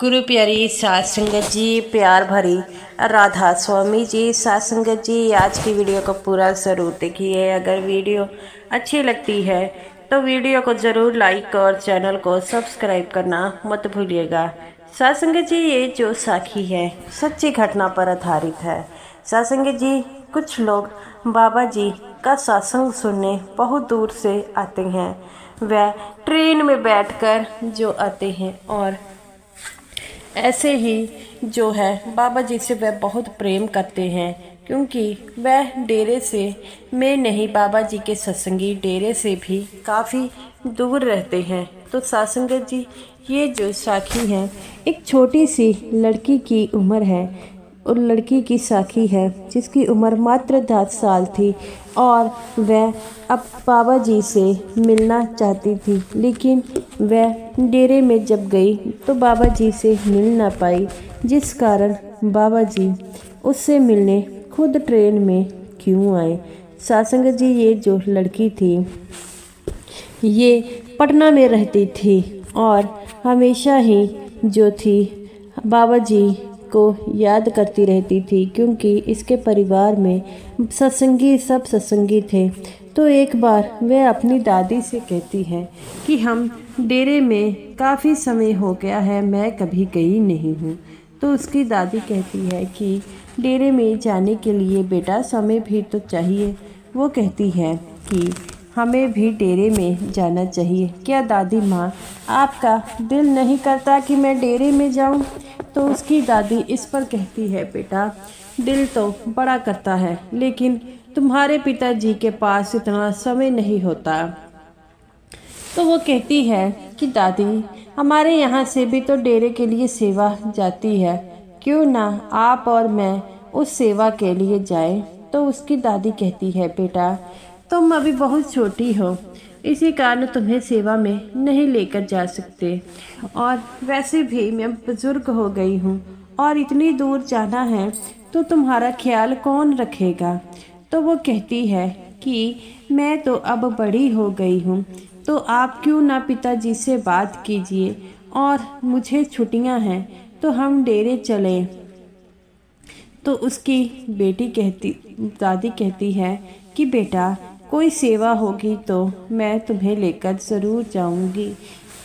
गुरु प्यारी सात संगत जी, प्यार भरी राधा स्वामी जी, सात संगत जी, आज की वीडियो को पूरा ज़रूर देखिए। अगर वीडियो अच्छी लगती है तो वीडियो को ज़रूर लाइक और चैनल को सब्सक्राइब करना मत भूलिएगा। सात संगत जी, ये जो साखी है सच्ची घटना पर आधारित है। सात संगत जी, कुछ लोग बाबा जी का सत्संग सुनने बहुत दूर से आते हैं। वह ट्रेन में बैठकर जो आते हैं और ऐसे ही जो है बाबा जी से वह बहुत प्रेम करते हैं, क्योंकि वह डेरे से में नहीं, बाबा जी के सत्संगी डेरे से भी काफ़ी दूर रहते हैं। तो सत्संगत जी, ये जो साखी है एक छोटी सी लड़की की उम्र है और लड़की की साखी है जिसकी उम्र मात्र 10 साल थी और वह अब बाबा जी से मिलना चाहती थी, लेकिन वह डेरे में जब गई तो बाबा जी से मिल ना पाई, जिस कारण बाबा जी उससे मिलने खुद ट्रेन में क्यों आए। सत्संगत जी, ये जो लड़की थी ये पटना में रहती थी और हमेशा ही जो थी बाबा जी को याद करती रहती थी, क्योंकि इसके परिवार में सब सत्संगी थे। तो एक बार वह अपनी दादी से कहती है कि हम डेरे में काफ़ी समय हो गया है, मैं कभी गई नहीं हूँ। तो उसकी दादी कहती है कि डेरे में जाने के लिए बेटा समय भी तो चाहिए। वो कहती है कि हमें भी डेरे में जाना चाहिए। क्या दादी माँ, आपका दिल नहीं करता कि मैं डेरे में जाऊँ? तो उसकी दादी इस पर कहती है, बेटा दिल तो बड़ा करता है, लेकिन तुम्हारे पिताजी के पास इतना समय नहीं होता। तो वो कहती है कि दादी, हमारे यहाँ से भी तो डेरे के लिए सेवा जाती है, क्यों ना आप और मैं उस सेवा के लिए जाएं। तो उसकी दादी कहती है, बेटा तुम अभी बहुत छोटी हो, इसी कारण तुम्हें सेवा में नहीं लेकर जा सकते, और वैसे भी मैं बुजुर्ग हो गई हूँ और इतनी दूर जाना है तो तुम्हारा ख्याल कौन रखेगा। तो वो कहती है कि मैं तो अब बड़ी हो गई हूँ, तो आप क्यों ना पिताजी से बात कीजिए और मुझे छुट्टियाँ हैं तो हम डेरे चलें। तो उसकी दादी कहती है कि बेटा कोई सेवा होगी तो मैं तुम्हें लेकर ज़रूर जाऊंगी।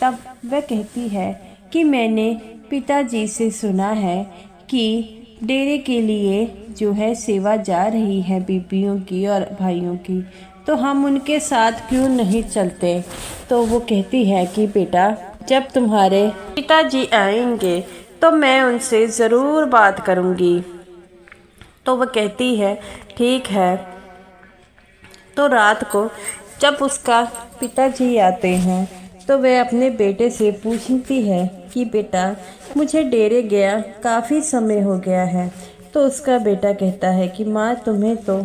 तब वह कहती है कि मैंने पिताजी से सुना है कि डेरे के लिए जो है सेवा जा रही है बीबियों की और भाइयों की, तो हम उनके साथ क्यों नहीं चलते। तो वो कहती है कि बेटा जब तुम्हारे पिताजी आएंगे तो मैं उनसे ज़रूर बात करूंगी। तो वह कहती है ठीक है। तो रात को जब उसका पिताजी आते हैं तो वह अपने बेटे से पूछती है कि बेटा मुझे डेरे गया काफ़ी समय हो गया है। तो उसका बेटा कहता है कि माँ, तुम्हें तो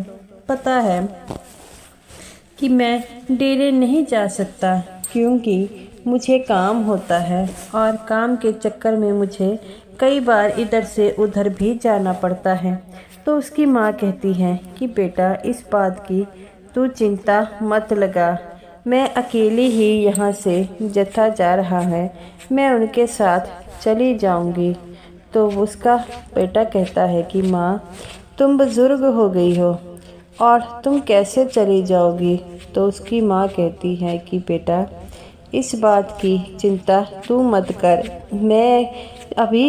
पता है कि मैं डेरे नहीं जा सकता, क्योंकि मुझे काम होता है और काम के चक्कर में मुझे कई बार इधर से उधर भी जाना पड़ता है। तो उसकी माँ कहती है कि बेटा इस बात की तू चिंता मत लगा, मैं अकेली ही यहाँ से जत्था जा रहा है, मैं उनके साथ चली जाऊँगी। तो उसका बेटा कहता है कि माँ, तुम बुज़ुर्ग हो गई हो और तुम कैसे चली जाओगी। तो उसकी माँ कहती है कि बेटा इस बात की चिंता तू मत कर, मैं अभी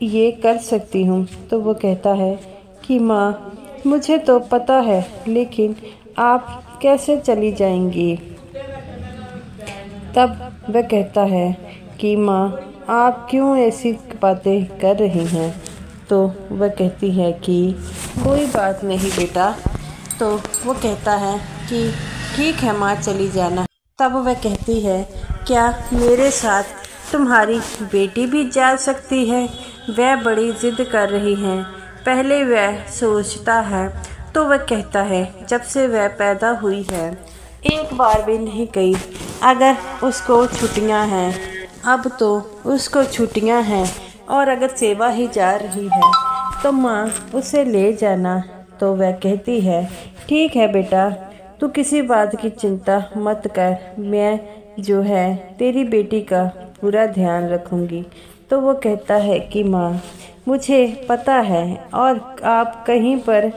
ये कर सकती हूँ। तो वो कहता है कि माँ, मुझे तो पता है, लेकिन आप कैसे चली जाएंगी। तब वह कहता है कि माँ, आप क्यों ऐसी बातें कर रही हैं। तो वह कहती है कि कोई बात नहीं बेटा। तो वो कहता है कि ठीक है माँ, चली जाना। तब वह कहती है, क्या मेरे साथ तुम्हारी बेटी भी जा सकती है? वह बड़ी ज़िद कर रही हैं। पहले वह सोचता है तो वह कहता है, जब से वह पैदा हुई है एक बार भी नहीं गई। अगर उसको छुट्टियां हैं, अब तो उसको छुट्टियां हैं, और अगर सेवा ही जा रही है तो माँ उसे ले जाना। तो वह कहती है ठीक है बेटा, तू किसी बात की चिंता मत कर, मैं जो है तेरी बेटी का पूरा ध्यान रखूँगी। तो वो कहता है कि माँ मुझे पता है, और आप कहीं पर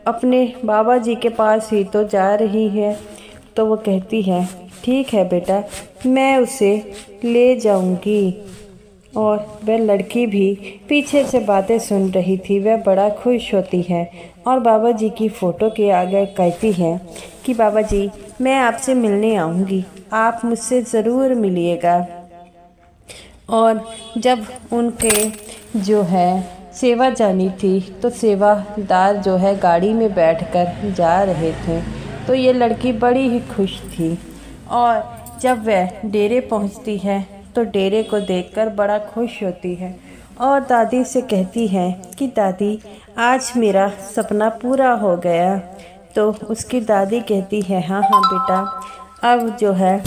अपने बाबा जी के पास ही तो जा रही है। तो वो कहती है ठीक है बेटा, मैं उसे ले जाऊंगी। और वह लड़की भी पीछे से बातें सुन रही थी। वह बड़ा खुश होती है और बाबा जी की फ़ोटो के आगे कहती है कि बाबा जी मैं आपसे मिलने आऊँगी, आप मुझसे ज़रूर मिलिएगा। और जब उनके जो है सेवा जानी थी तो सेवादार जो है गाड़ी में बैठकर जा रहे थे, तो ये लड़की बड़ी ही खुश थी। और जब वह डेरे पहुंचती है तो डेरे को देखकर बड़ा खुश होती है और दादी से कहती है कि दादी आज मेरा सपना पूरा हो गया। तो उसकी दादी कहती है हाँ हाँ बेटा, अब जो है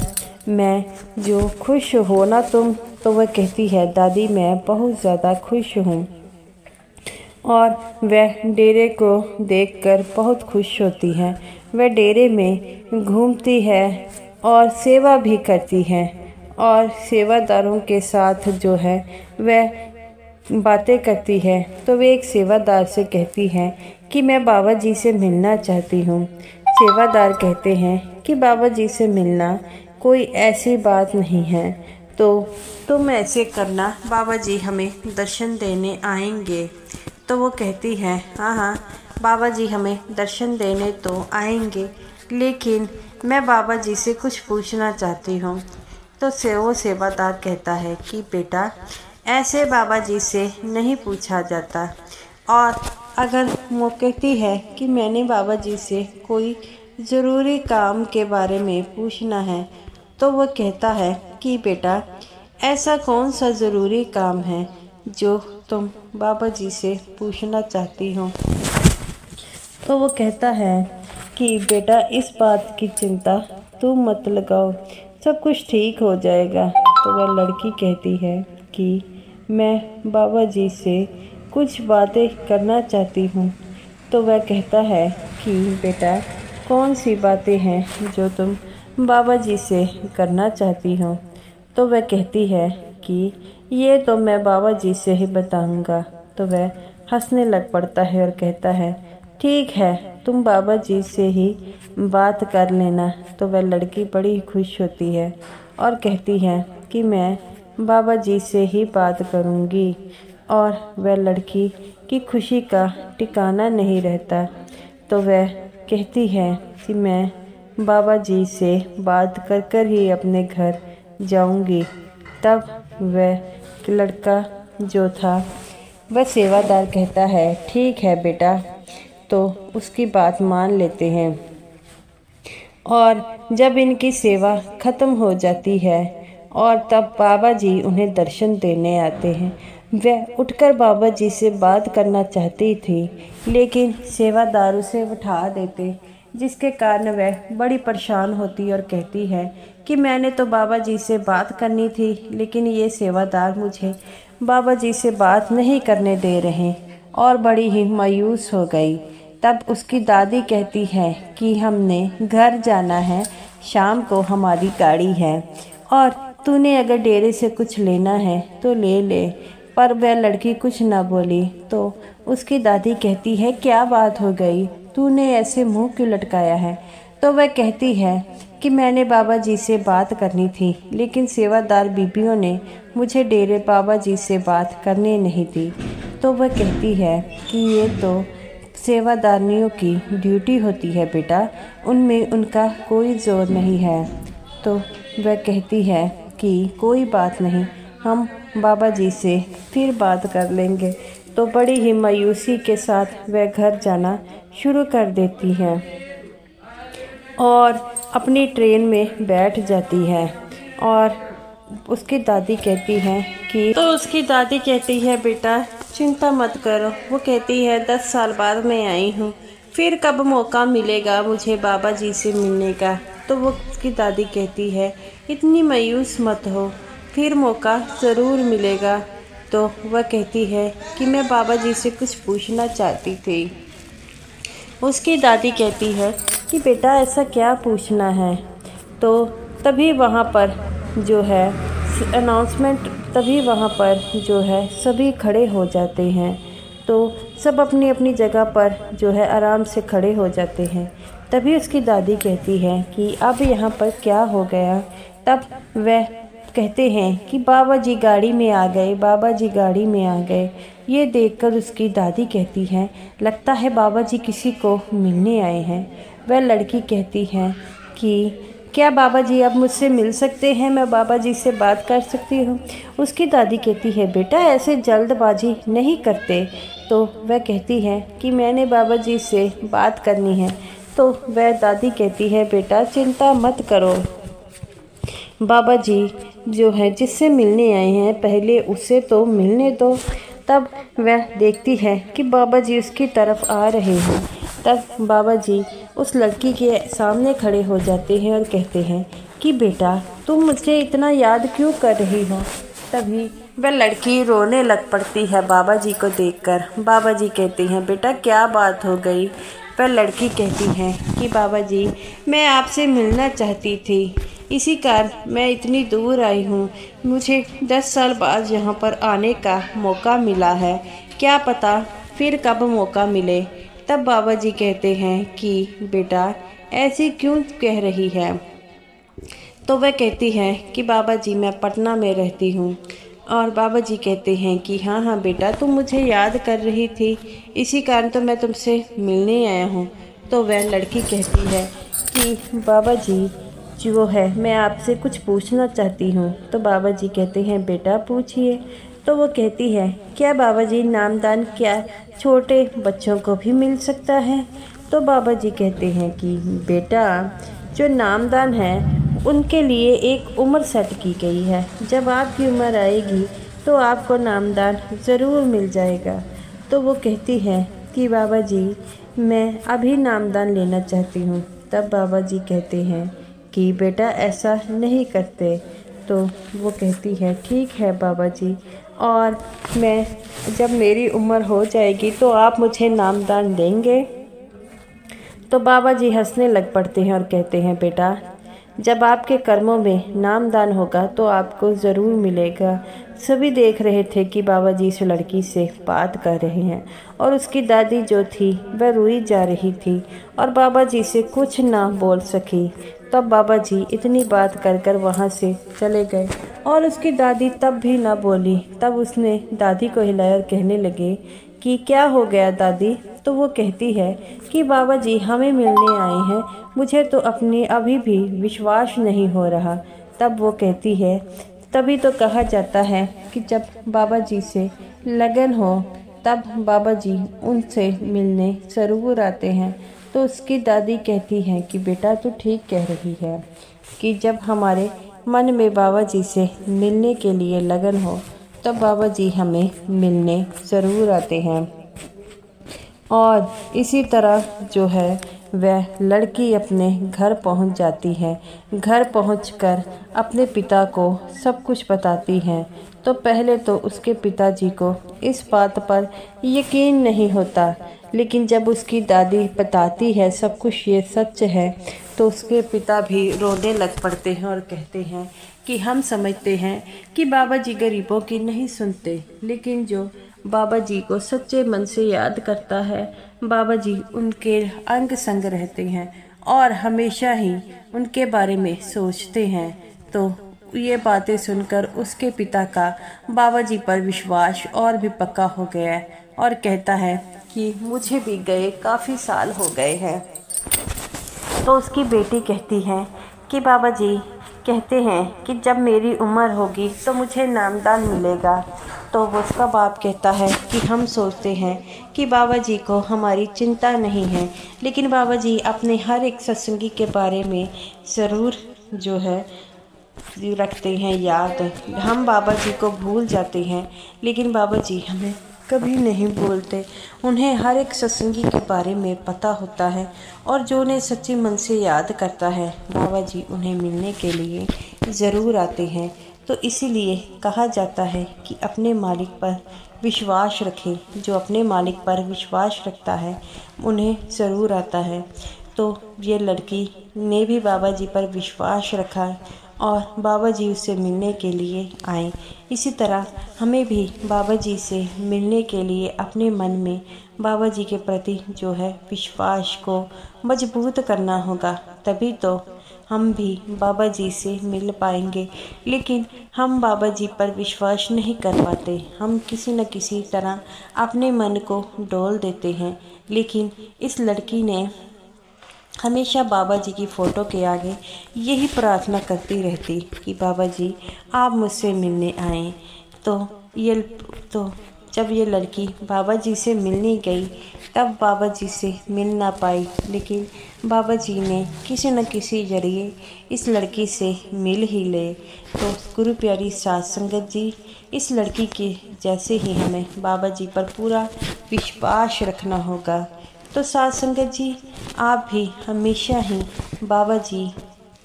मैं जो खुश हो ना तुम। तो वह कहती है दादी मैं बहुत ज़्यादा खुश हूँ। और वह डेरे को देखकर बहुत खुश होती है। वह डेरे में घूमती है और सेवा भी करती है और सेवादारों के साथ जो है वह बातें करती है। तो वे एक सेवादार से कहती है कि मैं बाबा जी से मिलना चाहती हूँ। सेवादार कहते हैं कि बाबा जी से मिलना कोई ऐसी बात नहीं है, तो तुम ऐसे करना, बाबा जी हमें दर्शन देने आएंगे। तो वो कहती है हाँ हाँ बाबा जी हमें दर्शन देने तो आएंगे, लेकिन मैं बाबा जी से कुछ पूछना चाहती हूँ। तो वो सेवादार कहता है कि बेटा ऐसे बाबा जी से नहीं पूछा जाता। और अगर वो कहती है कि मैंने बाबा जी से कोई ज़रूरी काम के बारे में पूछना है, तो वो कहता है कि बेटा ऐसा कौन सा ज़रूरी काम है जो तुम बाबा जी से पूछना चाहती हो। तो वो कहता है कि बेटा इस बात की चिंता तुम मत लगाओ, सब कुछ ठीक हो जाएगा। तो वह लड़की कहती है कि मैं बाबा जी से कुछ बातें करना चाहती हूँ। तो वह कहता है कि बेटा कौन सी बातें हैं जो तुम बाबा जी से करना चाहती हो। तो वह कहती है कि ये तो मैं बाबा जी से ही बताऊंगा। तो वह हंसने लग पड़ता है और कहता है ठीक है तुम बाबा जी से ही बात कर लेना। तो वह लड़की बड़ी खुश होती है और कहती है कि मैं बाबा जी से ही बात करूंगी। और वह लड़की की खुशी का ठिकाना नहीं रहता। तो वह कहती है कि मैं बाबा जी से बात कर कर ही अपने घर जाऊंगी। तब वह लड़का जो था वह सेवादार कहता है ठीक है बेटा, तो उसकी बात मान लेते हैं। और जब इनकी सेवा ख़त्म हो जाती है और तब बाबा जी उन्हें दर्शन देने आते हैं, वह उठकर बाबा जी से बात करना चाहती थी, लेकिन सेवादार उसे उठा देते, जिसके कारण वह बड़ी परेशान होती और कहती है कि मैंने तो बाबा जी से बात करनी थी, लेकिन ये सेवादार मुझे बाबा जी से बात नहीं करने दे रहे, और बड़ी ही मायूस हो गई। तब उसकी दादी कहती है कि हमने घर जाना है, शाम को हमारी गाड़ी है, और तूने अगर डेरे से कुछ लेना है तो ले ले। पर वह लड़की कुछ न बोली। तो उसकी दादी कहती है क्या बात हो गई, तूने ऐसे मुंह क्यों लटकाया है। तो वह कहती है कि मैंने बाबा जी से बात करनी थी, लेकिन सेवादार बीबियों ने मुझे डेरे बाबा जी से बात करने नहीं दी। तो वह कहती है कि ये तो सेवादारनियों की ड्यूटी होती है बेटा, उनमें उनका कोई जोर नहीं है। तो वह कहती है कि कोई बात नहीं, हम बाबा जी से फिर बात कर लेंगे। तो बड़ी ही मायूसी के साथ वह घर जाना शुरू कर देती है और अपनी ट्रेन में बैठ जाती है। और उसकी दादी कहती है कि बेटा चिंता मत करो। वो कहती है 10 साल बाद मैं आई हूँ, फिर कब मौका मिलेगा मुझे बाबा जी से मिलने का। तो वो उसकी दादी कहती है इतनी मायूस मत हो, फिर मौका ज़रूर मिलेगा। तो वह कहती है कि मैं बाबा जी से कुछ पूछना चाहती थी। उसकी दादी कहती है कि बेटा ऐसा क्या पूछना है। तो तभी वहाँ पर जो है अनाउंसमेंट तभी वहाँ पर जो है सभी खड़े हो जाते हैं। तो सब अपनी अपनी जगह पर जो है आराम से खड़े हो जाते हैं। तभी उसकी दादी कहती है कि अब यहाँ पर क्या हो गया। तब वह कहते हैं कि बाबा जी गाड़ी में आ गए, बाबा जी गाड़ी में आ गए। ये देखकर उसकी दादी कहती है, लगता है बाबा जी किसी को मिलने आए हैं। वह लड़की कहती है कि क्या बाबा जी अब मुझसे मिल सकते हैं, मैं बाबा जी से बात कर सकती हूँ। उसकी दादी कहती है, बेटा ऐसे जल्दबाजी नहीं करते। तो वह कहती है कि मैंने बाबा जी से बात करनी है। तो वह दादी कहती है, बेटा चिंता मत करो, बाबा जी जो है जिससे मिलने आए हैं पहले उससे तो मिलने दो। तब वह देखती है कि बाबा जी उसकी तरफ आ रहे हैं। तब बाबा जी उस लड़की के सामने खड़े हो जाते हैं और कहते हैं कि बेटा तुम मुझे इतना याद क्यों कर रही हो। तभी वह लड़की रोने लग पड़ती है बाबा जी को देखकर। बाबा जी कहते हैं, बेटा क्या बात हो गई। वह लड़की कहती है कि बाबा जी मैं आपसे मिलना चाहती थी, इसी कारण मैं इतनी दूर आई हूँ। मुझे 10 साल बाद यहाँ पर आने का मौका मिला है, क्या पता फिर कब मौका मिले। तब बाबा जी कहते हैं कि बेटा ऐसी क्यों कह रही है। तो वह कहती है कि बाबा जी मैं पटना में रहती हूँ। और बाबा जी कहते हैं कि हाँ हाँ बेटा तुम मुझे याद कर रही थी, इसी कारण तो मैं तुमसे मिलने आया हूँ। तो वह लड़की कहती है कि बाबा जी जो है मैं आपसे कुछ पूछना चाहती हूँ। तो बाबा जी कहते हैं, बेटा पूछिए। तो वो कहती है, क्या बाबा जी नामदान क्या छोटे बच्चों को भी मिल सकता है। तो बाबा जी कहते हैं कि बेटा जो नामदान है उनके लिए एक उम्र सेट की गई है, जब आपकी उम्र आएगी तो आपको नामदान ज़रूर मिल जाएगा। तो वो कहती है कि बाबा जी मैं अभी नामदान लेना चाहती हूँ। तब बाबा जी कहते हैं कि बेटा ऐसा नहीं करते। तो वो कहती है, ठीक है बाबा जी, और मैं जब मेरी उम्र हो जाएगी तो आप मुझे नामदान देंगे। तो बाबा जी हंसने लग पड़ते हैं और कहते हैं, बेटा जब आपके कर्मों में नामदान होगा तो आपको ज़रूर मिलेगा। सभी देख रहे थे कि बाबा जी इस लड़की से बात कर रहे हैं और उसकी दादी जो थी वह रोई जा रही थी और बाबा जी से कुछ ना बोल सकी। तब बाबा जी इतनी बात कर कर वहाँ से चले गए और उसकी दादी तब भी ना बोली। तब उसने दादी को हिलाया और कहने लगे कि क्या हो गया दादी। तो वो कहती है कि बाबा जी हमें मिलने आए हैं, मुझे तो अपनी अभी भी विश्वास नहीं हो रहा। तब वो कहती है, तभी तो कहा जाता है कि जब बाबा जी से लगन हो तब बाबा जी उनसे मिलने ज़रूर आते हैं। तो उसकी दादी कहती है कि बेटा तू ठीक कह रही है कि जब हमारे मन में बाबा जी से मिलने के लिए लगन हो तब बाबा जी हमें मिलने ज़रूर आते हैं। और इसी तरह जो है वह लड़की अपने घर पहुंच जाती है। घर पहुंचकर अपने पिता को सब कुछ बताती है। तो पहले तो उसके पिताजी को इस बात पर यकीन नहीं होता, लेकिन जब उसकी दादी बताती है सब कुछ ये सच है तो उसके पिता भी रोने लग पड़ते हैं और कहते हैं कि हम समझते हैं कि बाबा जी गरीबों की नहीं सुनते, लेकिन जो बाबा जी को सच्चे मन से याद करता है बाबा जी उनके अंग संग रहते हैं और हमेशा ही उनके बारे में सोचते हैं। तो ये बातें सुनकर उसके पिता का बाबा जी पर विश्वास और भी पक्का हो गया है और कहता है कि मुझे भी गए काफ़ी साल हो गए हैं। तो उसकी बेटी कहती है कि बाबा जी कहते हैं कि जब मेरी उम्र होगी तो मुझे नामदान मिलेगा। तो वो उसका बाप कहता है कि हम सोचते हैं कि बाबा जी को हमारी चिंता नहीं है, लेकिन बाबा जी अपने हर एक सत्संगी के बारे में ज़रूर जो है रखते हैं याद। हम बाबा जी को भूल जाते हैं, लेकिन बाबा जी हमें कभी नहीं भूलते। उन्हें हर एक सत्संगी के बारे में पता होता है और जो उन्हें सच्चे मन से याद करता है बाबा जी उन्हें मिलने के लिए ज़रूर आते हैं। तो इसीलिए कहा जाता है कि अपने मालिक पर विश्वास रखें। जो अपने मालिक पर विश्वास रखता है उन्हें ज़रूर आता है। तो ये लड़की ने भी बाबा जी पर विश्वास रखा और बाबा जी उससे मिलने के लिए आए। इसी तरह हमें भी बाबा जी से मिलने के लिए अपने मन में बाबा जी के प्रति जो है विश्वास को मजबूत करना होगा, तभी तो हम भी बाबा जी से मिल पाएंगे। लेकिन हम बाबा जी पर विश्वास नहीं कर पाते, हम किसी न किसी तरह अपने मन को डोल देते हैं। लेकिन इस लड़की ने हमेशा बाबा जी की फ़ोटो के आगे यही प्रार्थना करती रहती कि बाबा जी आप मुझसे मिलने आएँ। तो ये तो जब ये लड़की बाबा जी से मिलने गई तब बाबा जी से मिल ना पाई, लेकिन बाबा जी ने किसी न किसी जरिए इस लड़की से मिल ही ले। तो गुरु प्यारी साध संगत जी, इस लड़की के जैसे ही हमें बाबा जी पर पूरा विश्वास रखना होगा। तो साध संगत जी, आप भी हमेशा ही बाबा जी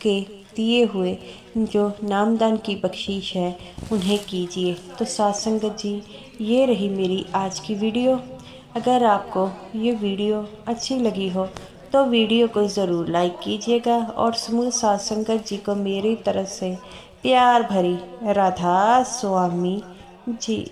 के दिए हुए जो नामदान की बख्शीश है उन्हें कीजिए। तो साध संगत जी, ये रही मेरी आज की वीडियो। अगर आपको ये वीडियो अच्छी लगी हो तो वीडियो को ज़रूर लाइक कीजिएगा और समूह साध संगत जी को मेरी तरफ से प्यार भरी राधा स्वामी जी।